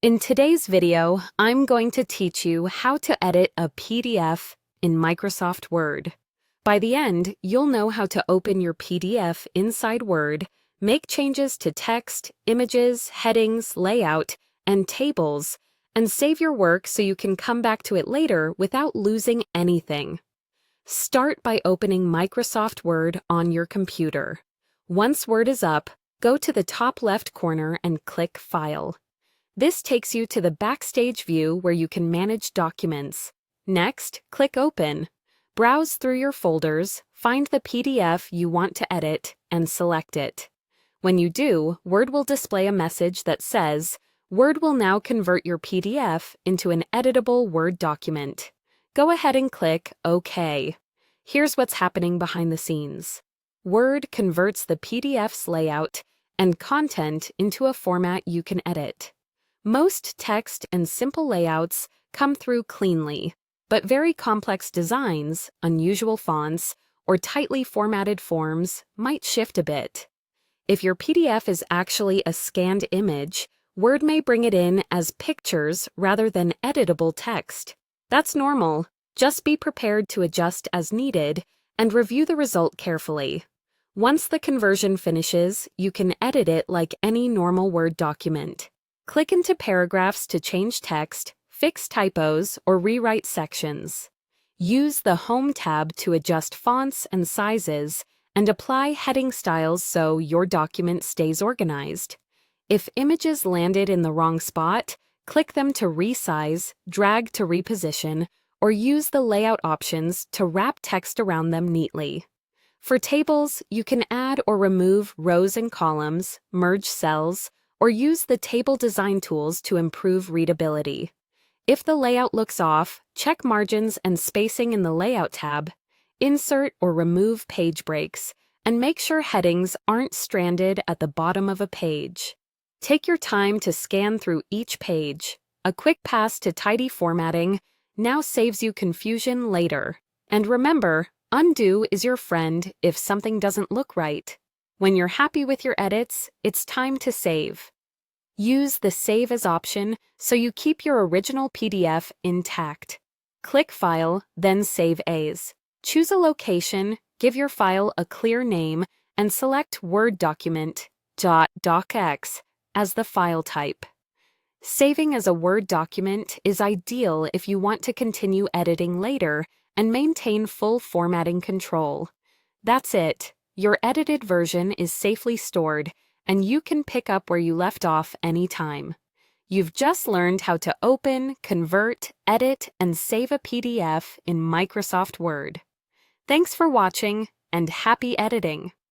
In today's video, I'm going to teach you how to edit a PDF in Microsoft Word. By the end, you'll know how to open your PDF inside Word, make changes to text, images, headings, layout, and tables, and save your work so you can come back to it later without losing anything. Start by opening Microsoft Word on your computer. Once Word is up, go to the top left corner and click File. This takes you to the Backstage view where you can manage documents. Next, click Open. Browse through your folders, find the PDF you want to edit, and select it. When you do, Word will display a message that says, Word will now convert your PDF into an editable Word document. Go ahead and click OK. Here's what's happening behind the scenes. Word converts the PDF's layout and content into a format you can edit. Most text and simple layouts come through cleanly, but very complex designs, unusual fonts, or tightly formatted forms might shift a bit. If your PDF is actually a scanned image, Word may bring it in as pictures rather than editable text. That's normal. Just be prepared to adjust as needed and review the result carefully. Once the conversion finishes, you can edit it like any normal Word document. Click into paragraphs to change text, fix typos, or rewrite sections. Use the Home tab to adjust fonts and sizes, and apply heading styles so your document stays organized. If images landed in the wrong spot, click them to resize, drag to reposition, or use the layout options to wrap text around them neatly. For tables, you can add or remove rows and columns, merge cells, or use the table design tools to improve readability. If the layout looks off, check margins and spacing in the Layout tab, insert or remove page breaks, and make sure headings aren't stranded at the bottom of a page. Take your time to scan through each page. A quick pass to tidy formatting now saves you confusion later. And remember, undo is your friend if something doesn't look right. When you're happy with your edits, it's time to save. Use the Save As option so you keep your original PDF intact. Click File, then Save As. Choose a location, give your file a clear name, and select Word document .docx as the file type. Saving as a Word document is ideal if you want to continue editing later and maintain full formatting control. That's it. Your edited version is safely stored, and you can pick up where you left off anytime. You've just learned how to open, convert, edit, and save a PDF in Microsoft Word. Thanks for watching, and happy editing!